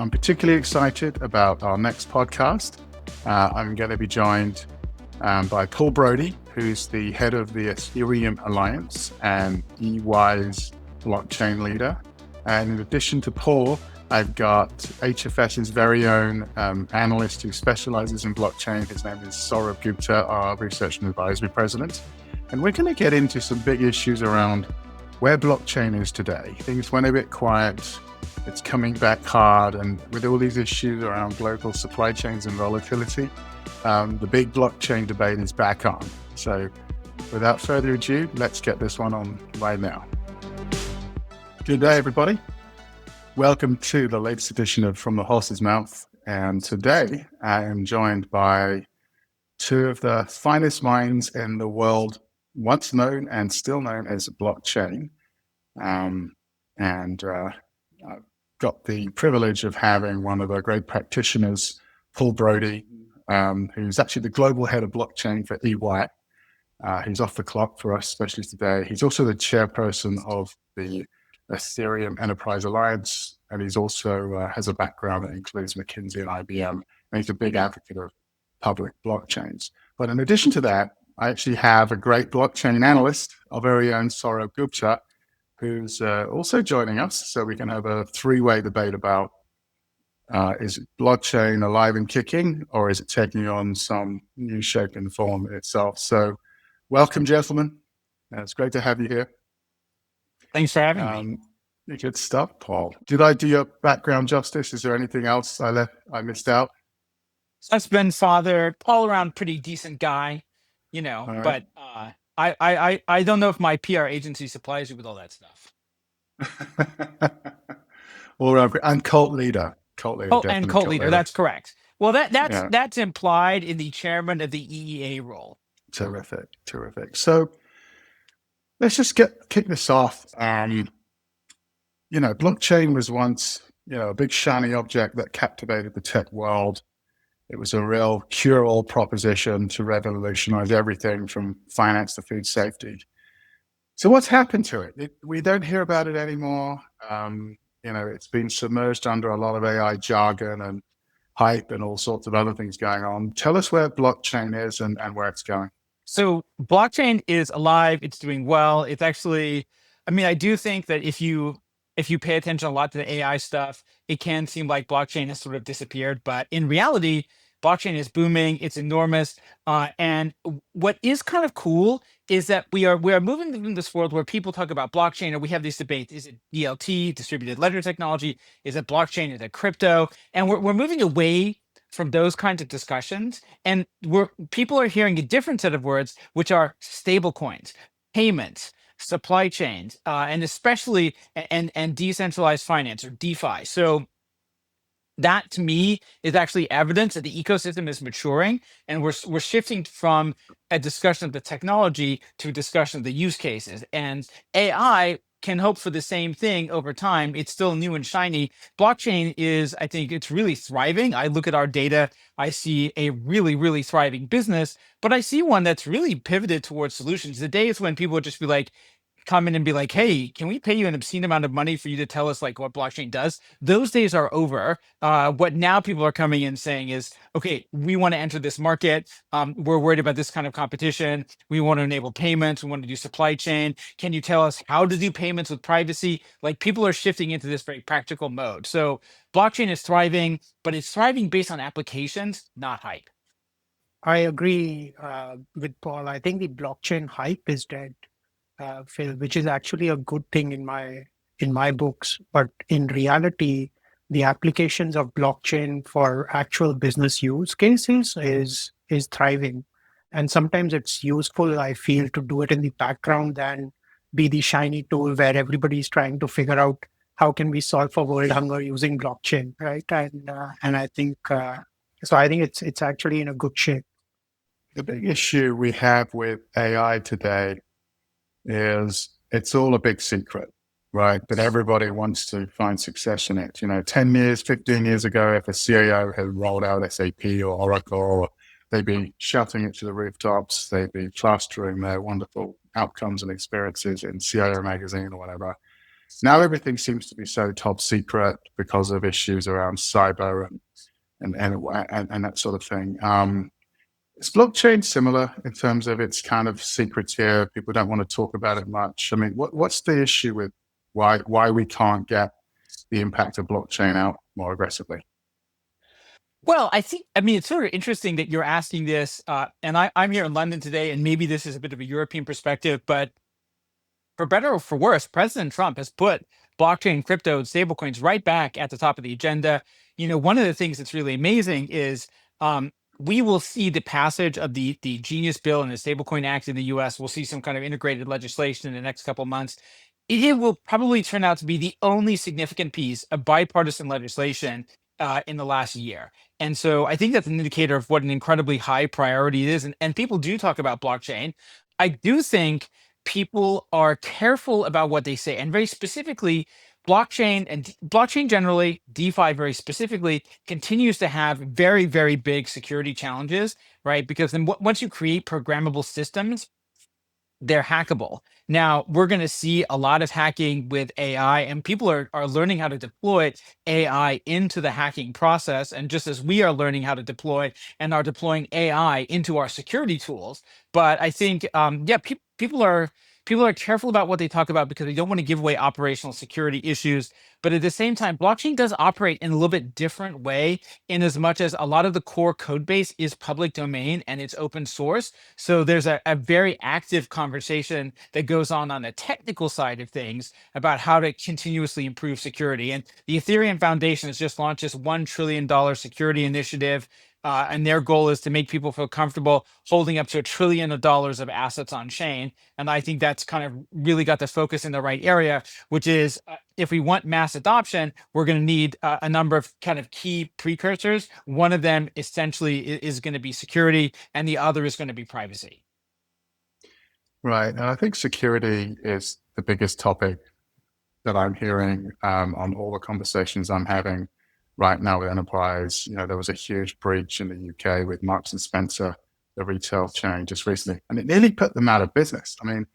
I'm particularly excited about our next podcast. I'm going to be joined by Paul Brody, who's the head of the Ethereum Alliance and EY's blockchain leader. And in addition to Paul, I've got HFS's very own analyst who specializes in blockchain. His name is Saurabh Gupta, our research and advisory president. And we're going to get into some big issues around where blockchain is today. Things went a bit quiet. It's coming back hard. And with all these issues around global supply chains and volatility, the big blockchain debate is back on. So without further ado, let's get this one on right now. Good day, everybody. Welcome to the latest edition of From the Horse's Mouth. And today I am joined by two of the finest minds in the world, once known and still known as blockchain. I've got the privilege of having one of the great practitioners, Paul Brody, who's actually the global head of blockchain for EY. He's off the clock for us, especially today. He's also the chairperson of the Ethereum Enterprise Alliance, and he's also has a background that includes McKinsey and IBM, and he's a big advocate of public blockchains. But in addition to that, I actually have a great blockchain analyst, our very own Saurabh Gupta, who's also joining us, so we can have a three-way debate about is blockchain alive and kicking, or is it taking on some new shape and form itself? So welcome, gentlemen. It's great to have you here. Thanks for having me. Good stuff, Paul. Did I do your background justice? Is there anything else I missed out? Husband, father, all around pretty decent guy, right. But I don't know if my PR agency supplies you with all that stuff. And cult leader. Cult leader. That's correct. Well, that's implied in the chairman of the EEA role. Terrific. So let's just kick this off. Blockchain was once, a big shiny object that captivated the tech world. It was a real cure-all proposition to revolutionize everything from finance to food safety. So what's happened to it? We don't hear about it anymore. It's been submerged under a lot of AI jargon and hype and all sorts of other things going on. Tell us where blockchain is and where it's going. So blockchain is alive. It's doing well. It's actually, I do think that if you pay attention a lot to the AI stuff, it can seem like blockchain has sort of disappeared. But in reality, blockchain is booming. It's enormous. And what is kind of cool is that we are moving in this world where people talk about blockchain, or we have these debates. Is it DLT, distributed ledger technology? Is it blockchain? Is it crypto? And we're moving away from those kinds of discussions. And people are hearing a different set of words, which are stablecoins, payments, supply chains, and especially and decentralized finance, or DeFi. So that to me is actually evidence that the ecosystem is maturing, and we're shifting from a discussion of the technology to a discussion of the use cases. And AI can hope for the same thing over time. It's still new and shiny. Blockchain is, I think it's really thriving. I look at our data, I see a really, really thriving business, but I see one that's really pivoted towards solutions. The days when people would just be like, come in and be like, hey, can we pay you an obscene amount of money for you to tell us like what blockchain does? Those days are over. What now people are coming in saying is, okay, we want to enter this market. We're worried about this kind of competition. We want to enable payments. We want to do supply chain. Can you tell us how to do payments with privacy? Like, people are shifting into this very practical mode. So blockchain is thriving, but it's thriving based on applications, not hype. I agree with Paul. I think the blockchain hype is dead. Phil, which is actually a good thing in my books. But in reality, the applications of blockchain for actual business use cases is thriving. And sometimes it's useful, I feel, to do it in the background than be the shiny tool where everybody's trying to figure out how can we solve for world hunger using blockchain, right? And I think so. I think it's actually in a good shape. The big issue we have with AI today is it's all a big secret, right? But everybody wants to find success in it. 10 years, 15 years ago, if a CEO had rolled out SAP or Oracle, they'd be shouting it to the rooftops. They'd be plastering their wonderful outcomes and experiences in CIO magazine or whatever. now everything seems to be so top secret because of issues around cyber and that sort of thing. Is blockchain similar in terms of it's kind of secretive? People don't want to talk about it much. I mean, what's the issue with why we can't get the impact of blockchain out more aggressively? Well, I mean, it's sort of interesting that you're asking this. And I'm here in London today, and maybe this is a bit of a European perspective, but for better or for worse, President Trump has put blockchain, crypto, and stablecoins right back at the top of the agenda. One of the things that's really amazing is we will see the passage of the Genius Bill and the Stablecoin Act in the U.S. We'll see some kind of integrated legislation in the next couple of months. It will probably turn out to be the only significant piece of bipartisan legislation in the last year. And so I think that's an indicator of what an incredibly high priority it is. And people do talk about blockchain. I do think people are careful about what they say, and very specifically, blockchain generally, DeFi very specifically, continues to have very, very big security challenges, right? Because then once you create programmable systems, they're hackable. Now, we're going to see a lot of hacking with AI, and people are learning how to deploy AI into the hacking process. And just as we are learning how to deploy and are deploying AI into our security tools. But I think, yeah, people are careful about what they talk about because they don't want to give away operational security issues. But at the same time, blockchain does operate in a little bit different way, in as much as a lot of the core code base is public domain and it's open source. So there's a very active conversation that goes on the technical side of things about how to continuously improve security. And the Ethereum Foundation has just launched this $1 trillion security initiative. And their goal is to make people feel comfortable holding up to $1 trillion of assets on chain. And I think that's kind of really got the focus in the right area, which is if we want mass adoption, we're going to need a number of kind of key precursors. One of them essentially is going to be security, and the other is going to be privacy. Right. And I think security is the biggest topic that I'm hearing on all the conversations I'm having right now with enterprise. There was a huge breach in the UK with Marks and Spencer, the retail chain, just recently, and it nearly put them out of business. I mean,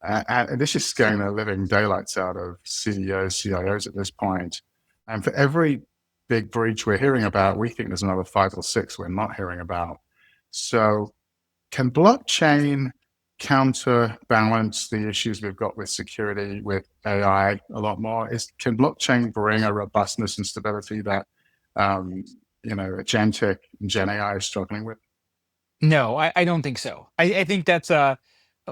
and this is scaring the living daylights out of CEOs, CIOs at this point. And for every big breach we're hearing about, we think there's another 5 or 6 we're not hearing about. So can blockchain counterbalance the issues we've got with security, with AI a lot more? Can blockchain bring a robustness and stability that agentic and Gen AI is struggling with? No, I don't think so. I think that's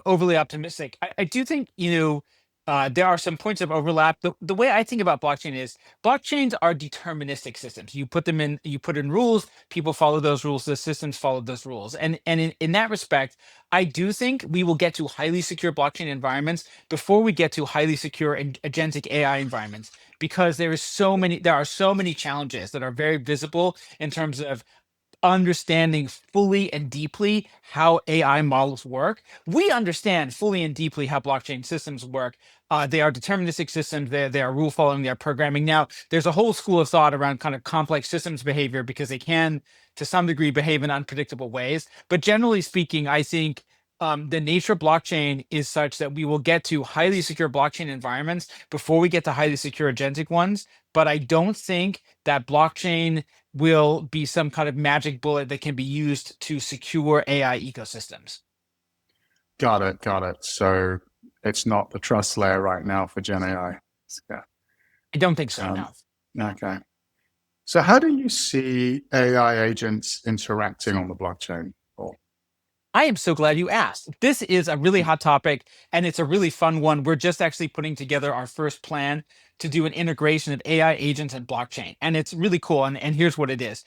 overly optimistic. I do think, there are some points of overlap. The way I think about blockchain is blockchains are deterministic systems. You put in rules, people follow those rules, the systems follow those rules. And in that respect, I do think we will get to highly secure blockchain environments before we get to highly secure and agentic AI environments, because there are so many challenges that are very visible in terms of understanding fully and deeply how AI models work. We understand fully and deeply how blockchain systems work. They are deterministic systems. They are rule following. They are programming. Now, there's a whole school of thought around kind of complex systems behavior because they can, to some degree, behave in unpredictable ways. But generally speaking, I think the nature of blockchain is such that we will get to highly secure blockchain environments before we get to highly secure agentic ones. But I don't think that blockchain will be some kind of magic bullet that can be used to secure AI ecosystems. Got it. So it's not the trust layer right now for Gen AI. Yeah. I don't think so, no. Okay. So how do you see AI agents interacting on the blockchain? I am so glad you asked. This is a really hot topic, and it's a really fun one. We're just actually putting together our first plan to do an integration of AI agents and blockchain. And it's really cool. And here's what it is.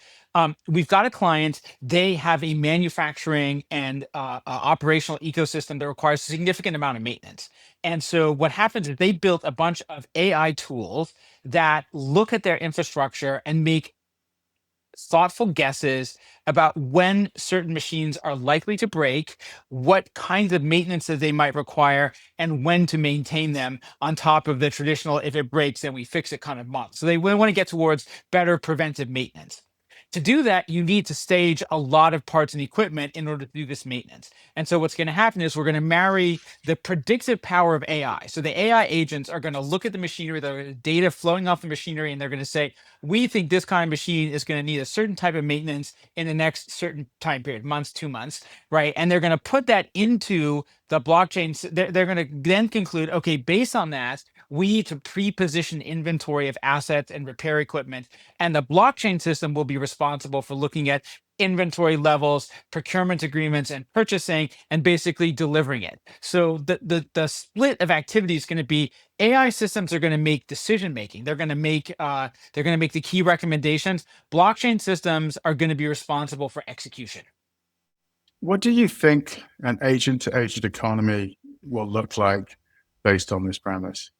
We've got a client. They have a manufacturing and operational ecosystem that requires a significant amount of maintenance. And so what happens is they built a bunch of AI tools that look at their infrastructure and make thoughtful guesses about when certain machines are likely to break, what kinds of maintenance that they might require, and when to maintain them, on top of the traditional, if it breaks, then we fix it kind of model. So they want to get towards better preventive maintenance. To do that, you need to stage a lot of parts and equipment in order to do this maintenance. And so what's going to happen is we're going to marry the predictive power of AI. So the AI agents are going to look at the machinery, the data flowing off the machinery, and they're going to say, we think this kind of machine is going to need a certain type of maintenance in the next certain time period, months, 2 months, right? And they're going to put that into the blockchain. They're going to then conclude, okay, based on that, we need to pre-position inventory of assets and repair equipment, and the blockchain system will be responsible for looking at inventory levels, procurement agreements, and purchasing, and basically delivering it. So the split of activity is going to be AI systems are going to make decision making. They're going to make the key recommendations. Blockchain systems are going to be responsible for execution. What do you think an agent-to-agent economy will look like based on this premise?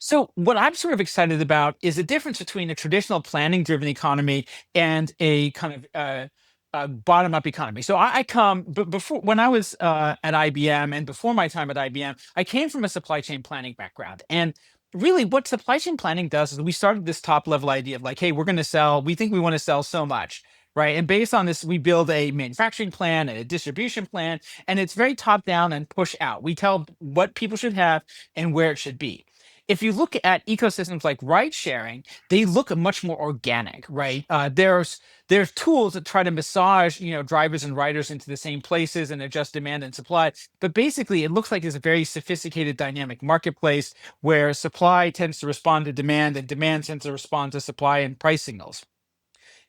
So what I'm sort of excited about is the difference between a traditional planning-driven economy and a kind of bottom-up economy. So I come before when I was at IBM and before my time at IBM, I came from a supply chain planning background. And really, what supply chain planning does is we started this top-level idea of like, hey, we're going to sell. We think we want to sell so much. Right. And based on this, we build a manufacturing plan and a distribution plan, and it's very top down and push out. We tell what people should have and where it should be. If you look at ecosystems like ride sharing, they look much more organic, right? There's tools that try to massage, drivers and riders into the same places and adjust demand and supply. But basically, it looks like it's a very sophisticated dynamic marketplace where supply tends to respond to demand and demand tends to respond to supply and price signals.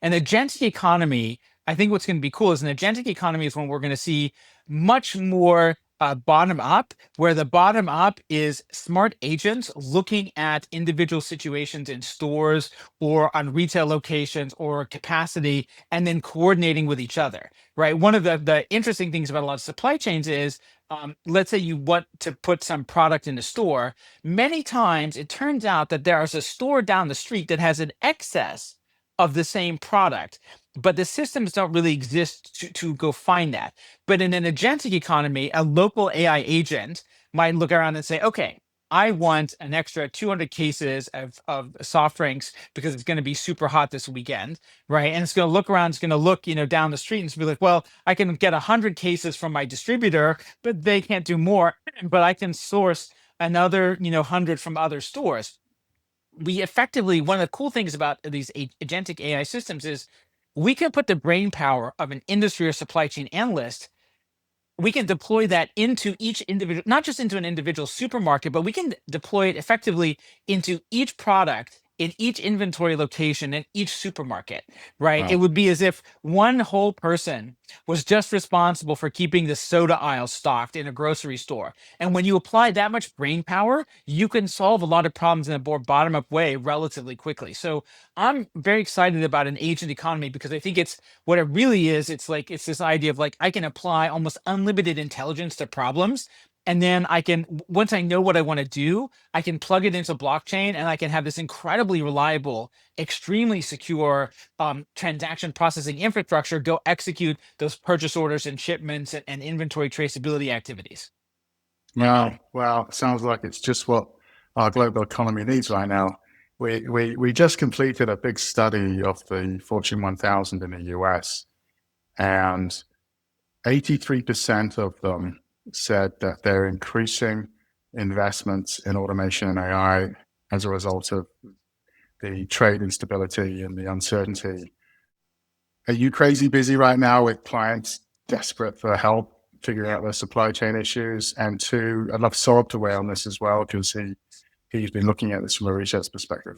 An agentic economy, I think what's going to be cool is an agentic economy is when we're going to see much more bottom up, where the bottom up is smart agents looking at individual situations in stores or on retail locations or capacity, and then coordinating with each other, right? One of the interesting things about a lot of supply chains is, let's say you want to put some product in a store. Many times it turns out that there's a store down the street that has an excess of the same product, but the systems don't really exist to go find that. But in an agentic economy, a local AI agent might look around and say, okay, I want an extra 200 cases of soft drinks because it's going to be super hot this weekend, right? And it's going to look around, it's going to look, down the street and it's be like, well, I can get 100 cases from my distributor, but they can't do more, but I can source another, 100 from other stores. We effectively, one of the cool things about these agentic AI systems is we can put the brain power of an industry or supply chain analyst, we can deploy that into each individual, not just into an individual supermarket, but we can deploy it effectively into each product in each inventory location in each supermarket, right? It Wow. would be as if one whole person was just responsible for keeping the soda aisle stocked in a grocery store. And when you apply that much brain power, you can solve a lot of problems in a more bottom up way relatively quickly. So I'm very excited about an agent economy because I think it's what it really is. It's this idea of like, I can apply almost unlimited intelligence to problems. And then once I know what I want to do, I can plug it into blockchain and I can have this incredibly reliable, extremely secure transaction processing infrastructure go execute those purchase orders and shipments and inventory traceability activities. Wow. Sounds like it's just what our global economy needs right now. We just completed a big study of the Fortune 1000 in the US, and 83% of them said that they're increasing investments in automation and AI as a result of the trade instability and the uncertainty. Are you crazy busy right now with clients desperate for help figuring out their supply chain issues? And two, I'd love Saurabh to weigh on this as well, because he's been looking at this from a research perspective.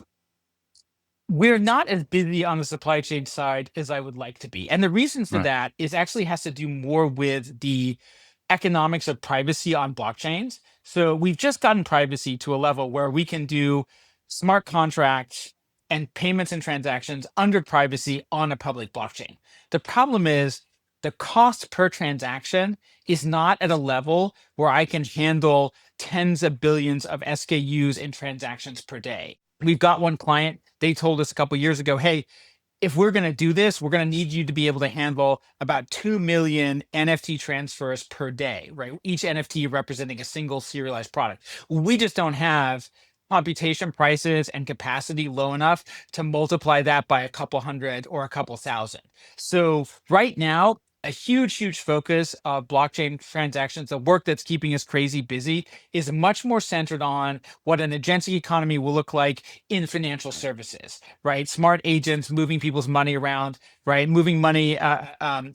We're not as busy on the supply chain side as I would like to be. And the reason for Right. that is actually has to do more with the economics of privacy on blockchains. So we've just gotten privacy to a level where we can do smart contracts and payments and transactions under privacy on a public blockchain. The problem is the cost per transaction is not at a level where I can handle tens of billions of SKUs and transactions per day. We've got one client, they told us a couple years ago, hey, if we're going to do this, we're going to need you to be able to handle about 2 million NFT transfers per day, right? Each NFT representing a single serialized product. We just don't have computation prices and capacity low enough to multiply that by a couple hundred or a couple thousand. So right now, a huge focus of blockchain transactions, the work that's keeping us crazy busy, is much more centered on what an agentic economy will look like in financial services, right? Smart agents moving people's money around, right? Moving money,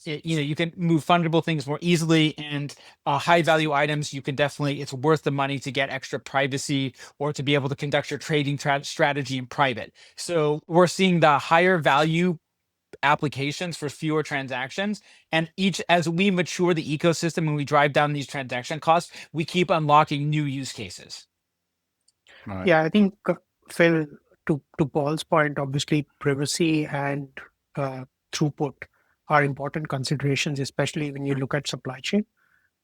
you can move fungible things more easily, and high value items, you can definitely, it's worth the money to get extra privacy or to be able to conduct your trading strategy in private. So we're seeing the higher value applications for fewer transactions, and each as we mature the ecosystem and we drive down these transaction costs, we keep unlocking new use cases. Right. Yeah, I think Phil, to Paul's point, obviously privacy and throughput are important considerations, especially when you look at supply chain.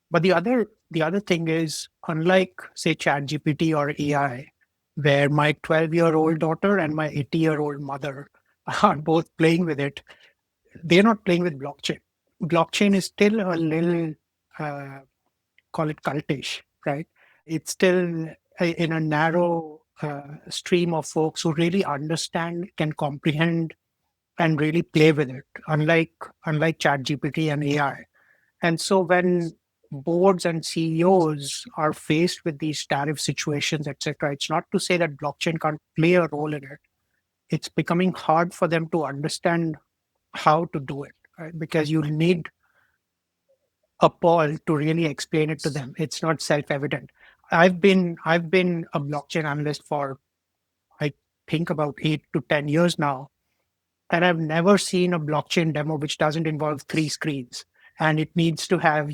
But the other thing is, unlike say ChatGPT or AI, where my 12-year-old daughter and my 80-year-old mother are both playing with it, they're not playing with blockchain. Blockchain is still a little, uh, call it cultish, right? It's still in a narrow stream of folks who really understand, can comprehend, and really play with it, unlike ChatGPT and AI. And so when boards and CEOs are faced with these tariff situations, etc., it's not to say that blockchain can't play a role in it. It's becoming hard for them to understand how to do it, right? Because you need a Paul to really explain it to them. It's not self-evident. I've been a blockchain analyst for I think about 8 to 10 years now, and I've never seen a blockchain demo which doesn't involve three screens. And it needs to have,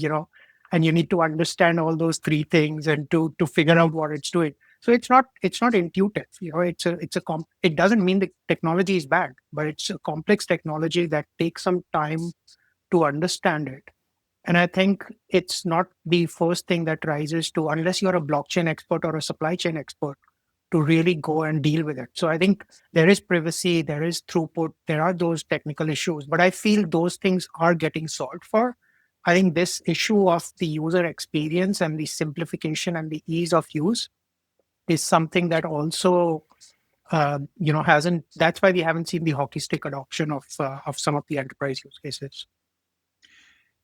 and you need to understand all those three things and to figure out what it's doing. So it's not intuitive. It doesn't mean the technology is bad, but it's a complex technology that takes some time to understand it. And I think it's not the first thing that rises to, unless you're a blockchain expert or a supply chain expert, to really go and deal with it. So I think there is privacy, there is throughput, there are those technical issues, but I feel those things are getting solved for. I think this issue of the user experience and the simplification and the ease of use is something that also, hasn't. That's why we haven't seen the hockey stick adoption of some of the enterprise use cases.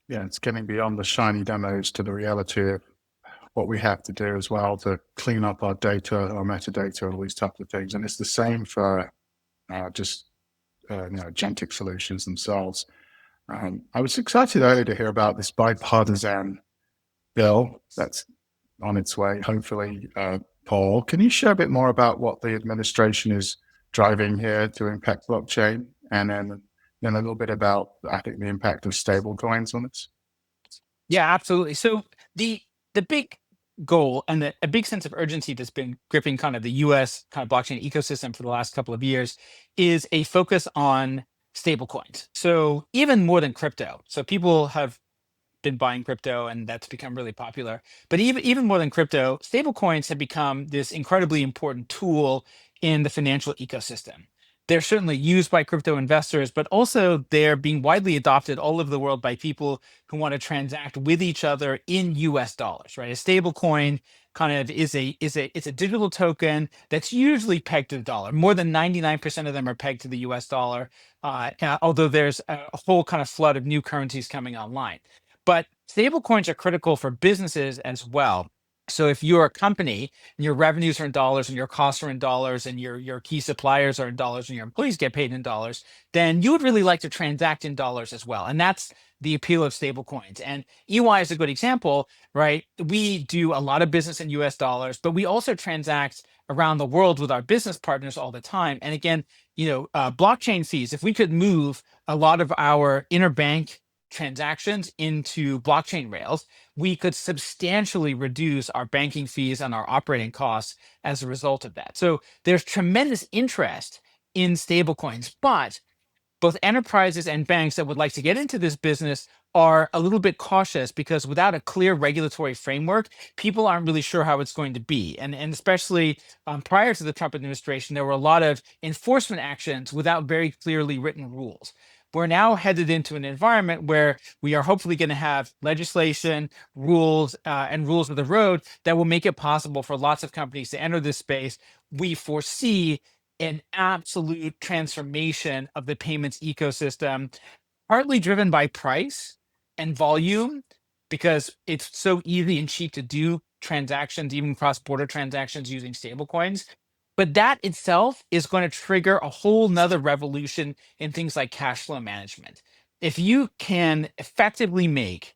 Yeah, it's getting beyond the shiny demos to the reality of what we have to do as well to clean up our data, our metadata, all these types of things. And it's the same for agentic solutions themselves. I was excited earlier to hear about this bipartisan bill that's on its way, hopefully. Paul, can you share a bit more about what the administration is driving here to impact blockchain? And then a little bit about, I think, the impact of stablecoins on this? Yeah, absolutely. So the big goal and a big sense of urgency that's been gripping kind of the US kind of blockchain ecosystem for the last couple of years is a focus on stablecoins. So even more than crypto. So people have been buying crypto and that's become really popular. But even more than crypto, stablecoins have become this incredibly important tool in the financial ecosystem. They're certainly used by crypto investors, but also they're being widely adopted all over the world by people who want to transact with each other in US dollars, right? A stablecoin kind of is it's a digital token that's usually pegged to the dollar. More than 99% of them are pegged to the US dollar, although there's a whole kind of flood of new currencies coming online. But stablecoins are critical for businesses as well. So if you're a company and your revenues are in dollars and your costs are in dollars and your key suppliers are in dollars and your employees get paid in dollars, then you would really like to transact in dollars as well. And that's the appeal of stablecoins. And EY is a good example, right? We do a lot of business in US dollars, but we also transact around the world with our business partners all the time. And again, blockchain fees, if we could move a lot of our interbank transactions into blockchain rails, we could substantially reduce our banking fees and our operating costs as a result of that. So there's tremendous interest in stablecoins, but both enterprises and banks that would like to get into this business are a little bit cautious because without a clear regulatory framework, people aren't really sure how it's going to be. And especially prior to the Trump administration, there were a lot of enforcement actions without very clearly written rules. we're now headed into an environment where we are hopefully going to have legislation, rules, and rules of the road that will make it possible for lots of companies to enter this space. We foresee an absolute transformation of the payments ecosystem, partly driven by price and volume, because it's so easy and cheap to do transactions, even cross-border transactions using stablecoins. But that itself is going to trigger a whole nother revolution in things like cash flow management. If you can effectively make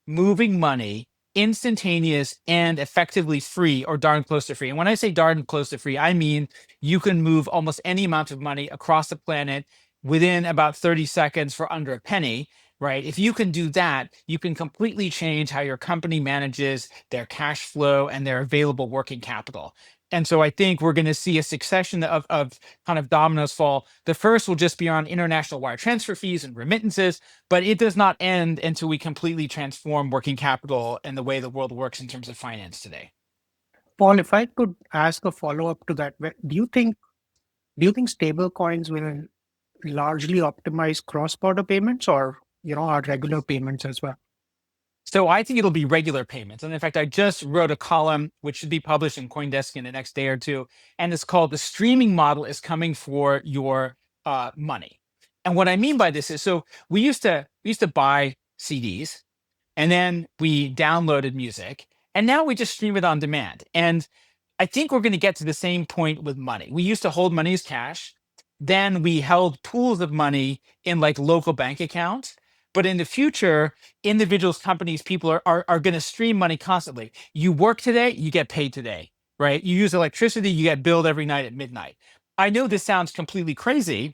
moving money instantaneous and effectively free, or darn close to free. And when I say darn close to free, I mean you can move almost any amount of money across the planet within about 30 seconds for under a penny, right? If you can do that, you can completely change how your company manages their cash flow and their available working capital. And so I think we're going to see a succession of kind of dominoes fall. The first will just be on international wire transfer fees and remittances, but it does not end until we completely transform working capital and the way the world works in terms of finance today. Paul, if I could ask a follow-up to that, do you think stable coins will largely optimize cross-border payments, or our regular payments as well? So I think it'll be regular payments. And in fact, I just wrote a column which should be published in CoinDesk in the next day or two. And it's called "The Streaming Model is Coming for Your Money." And what I mean by this is, so we used to buy CDs, and then we downloaded music, and now we just stream it on demand. And I think we're going to get to the same point with money. We used to hold money as cash. Then we held pools of money in like local bank accounts. But in the future, individuals, companies, people are going to stream money constantly. You work today, you get paid today, right? You use electricity, you get billed every night at midnight. I know this sounds completely crazy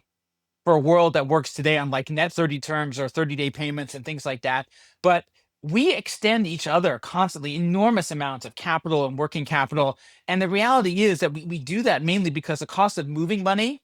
for a world that works today on like net 30 terms or 30-day payments and things like that. But we extend each other constantly enormous amounts of capital and working capital. And the reality is that we do that mainly because the cost of moving money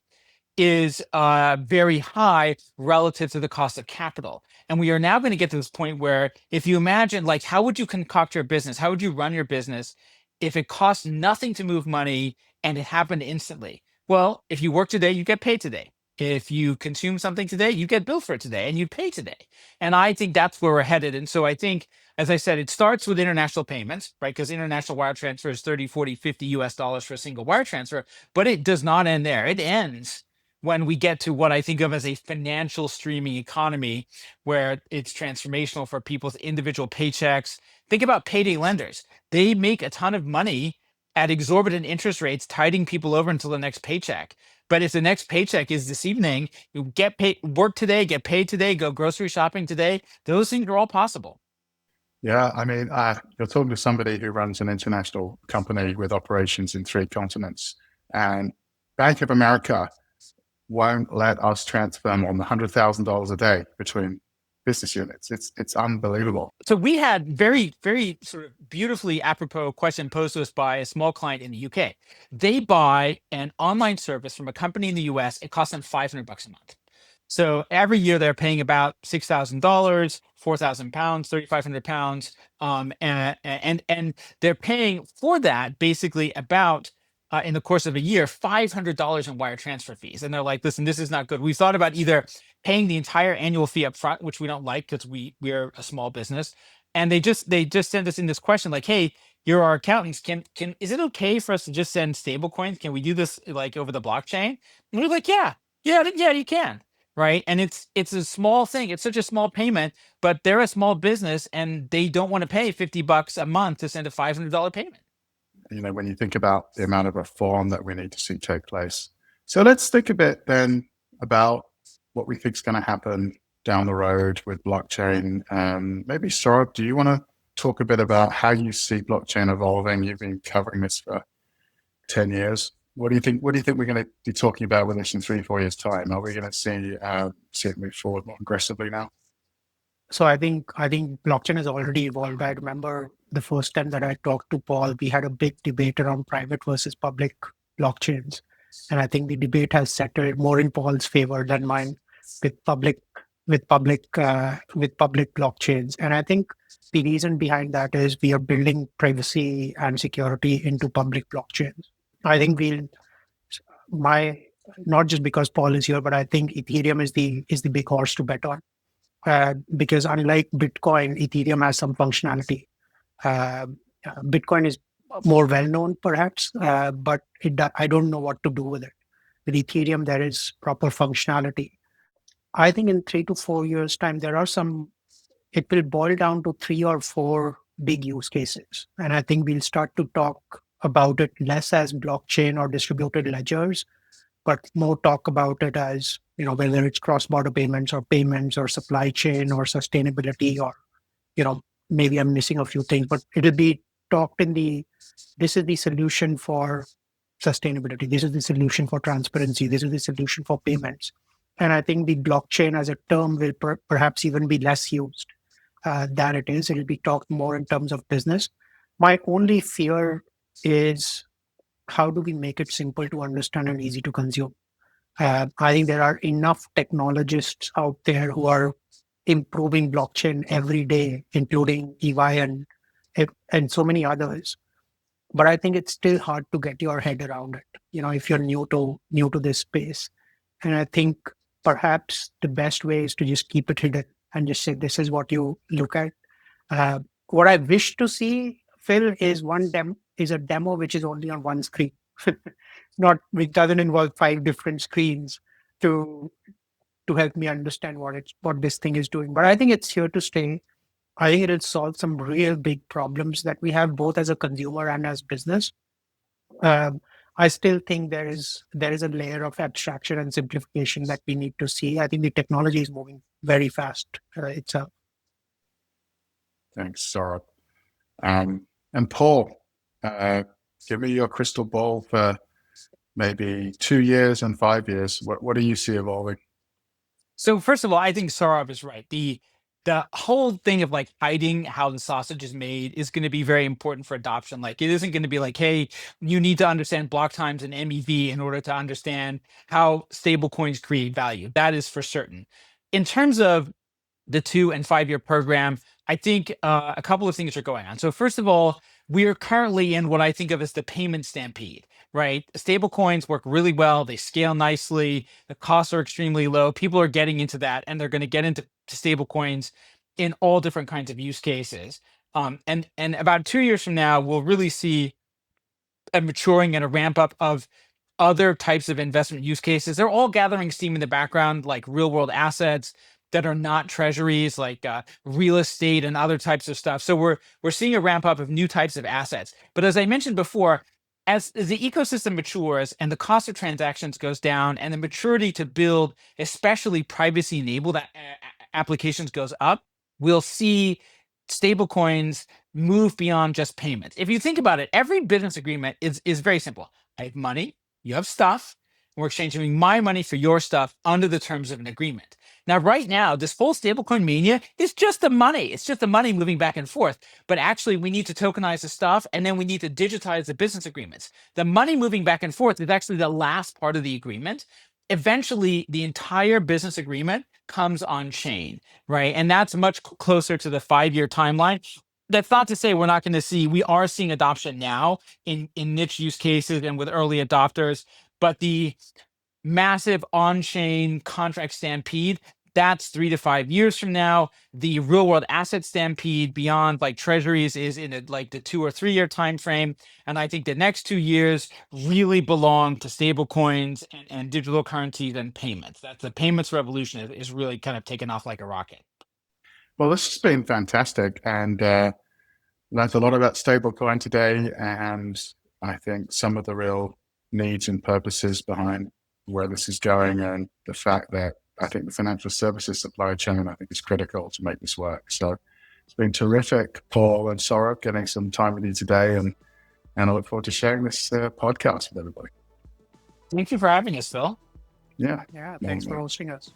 is very high relative to the cost of capital. And we are now going to get to this point where, if you imagine, like, how would you concoct your business? How would you run your business if it costs nothing to move money and it happened instantly? Well, if you work today, you get paid today. If you consume something today, you get billed for it today and you pay today. And I think that's where we're headed. And so I think, as I said, it starts with international payments, right? Because international wire transfer is 30, 40, 50 US dollars for a single wire transfer, but it does not end there. It ends when we get to what I think of as a financial streaming economy, where it's transformational for people's individual paychecks. Think about payday lenders. They make a ton of money at exorbitant interest rates, tiding people over until the next paycheck. But if the next paycheck is this evening, you get paid, work today, get paid today, go grocery shopping today, those things are all possible. Yeah, I mean, you're talking to somebody who runs an international company with operations in 3 continents, and Bank of America won't let us transfer more than $100,000 a day between business units. It's unbelievable. So we had very, very sort of beautifully apropos question posed to us by a small client in the UK. They buy an online service from a company in the US. It costs them $500 a month. So every year they're paying about $6,000, 4,000 pounds, 3,500 pounds. And they're paying for that basically about, in the course of a year, $500 in wire transfer fees. And they're like, listen, this is not good. We thought about either paying the entire annual fee up front, which we don't like because we're a small business. And they just sent us in this question like, hey, you're our accountants. Is it okay for us to just send stable coins? Can we do this like over the blockchain? And we're like, yeah, you can. Right. And it's a small thing. It's such a small payment, but they're a small business and they don't want to pay $50 a month to send a $500 payment. When you think about the amount of reform that we need to see take place. So let's think a bit then about what we think is going to happen down the road with blockchain. Maybe Saurabh, do you want to talk a bit about how you see blockchain evolving? You've been covering this for 10 years. What do you think we're going to be talking about with this in 3-4 years' time? Are we going to see it move forward more aggressively now? So I think blockchain has already evolved. I remember the first time that I talked to Paul, we had a big debate around private versus public blockchains. And I think the debate has settled more in Paul's favor than mine with public blockchains. And I think the reason behind that is we are building privacy and security into public blockchains. I think my not just because Paul is here, but I think Ethereum is the big horse to bet on. Because unlike Bitcoin, Ethereum has some functionality. Bitcoin is more well known, perhaps, but I don't know what to do with it. With Ethereum, there is proper functionality. I think in 3 to 4 years' time, it will boil down to 3 or 4 big use cases. And I think we'll start to talk about it less as blockchain or distributed ledgers, but more talk about it as, whether it's cross-border payments or supply chain or sustainability, or, maybe I'm missing a few things, but it'll be talked this is the solution for sustainability. This is the solution for transparency. This is the solution for payments. And I think the blockchain as a term will perhaps even be less used than it is. It'll be talked more in terms of business. My only fear is, how do we make it simple to understand and easy to consume? I think there are enough technologists out there who are improving blockchain every day, including EY and so many others. But I think it's still hard to get your head around it, if you're new to this space. And I think perhaps the best way is to just keep it hidden and just say, this is what you look at. What I wish to see, Phil, is a demo which is only on one screen, which doesn't involve 5 different screens to help me understand what this thing is doing. But I think it's here to stay. I think it'll solve some real big problems that we have, both as a consumer and as business. I still think there is a layer of abstraction and simplification that we need to see. I think the technology is moving very fast itself. Thanks, Saurabh. And Paul, give me your crystal ball for maybe 2 years and 5 years. What do you see evolving? So first of all, I think Saurabh is right. The whole thing of like hiding how the sausage is made is going to be very important for adoption. Like, it isn't going to be like, hey, you need to understand block times and MEV in order to understand how stablecoins create value. That is for certain. In terms of the 2 and 5 year program, I think a couple of things are going on. So first of all, we are currently in what I think of as the payment stampede, right? Stablecoins work really well. They scale nicely. The costs are extremely low. People are getting into that, and they're going to get into stablecoins in all different kinds of use cases. And about 2 years from now, we'll really see a maturing and a ramp up of other types of investment use cases. They're all gathering steam in the background, like real world assets that are not treasuries, like real estate and other types of stuff. So we're seeing a ramp up of new types of assets. But as I mentioned before, as the ecosystem matures and the cost of transactions goes down and the maturity to build, especially privacy-enabled applications goes up, we'll see stablecoins move beyond just payments. If you think about it, every business agreement is very simple. I have money, you have stuff, and we're exchanging my money for your stuff under the terms of an agreement. Now, right now, this full stablecoin mania is just the money. It's just the money moving back and forth. But actually, we need to tokenize the stuff, and then we need to digitize the business agreements. The money moving back and forth is actually the last part of the agreement. Eventually, the entire business agreement comes on chain, right? And that's much closer to the 5 year timeline. That's not to say we're not going to see, we are seeing adoption now in niche use cases and with early adopters, but the massive on-chain contract stampede, that's 3 to 5 years from now. The real world asset stampede beyond like treasuries is in like the 2 or 3 year time frame. And I think the next 2 years really belong to stable coins and digital currencies and payments. That's the payments revolution is really kind of taken off like a rocket. Well, this has been fantastic, and learned a lot about stablecoin today, and I think some of the real needs and purposes behind where this is going, and the fact that I think the financial services supply chain, I think, is critical to make this work. So it's been terrific, Paul and Saurabh, getting some time with you today, and I look forward to sharing this podcast with everybody. Thank you for having us, Phil. Yeah. Thanks for hosting us.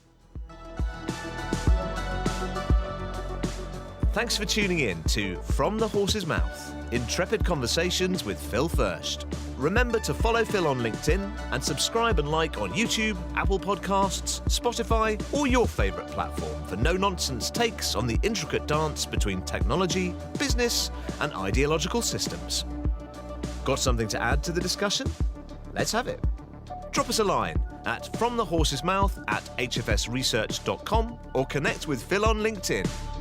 Thanks for tuning in to From the Horse's Mouth, intrepid conversations with Phil First. Remember to follow Phil on LinkedIn and subscribe and like on YouTube, Apple Podcasts, Spotify, or your favorite platform for no-nonsense takes on the intricate dance between technology, business, and ideological systems. Got something to add to the discussion? Let's have it. Drop us a line at fromthehorse'smouth@hfsresearch.com or connect with Phil on LinkedIn.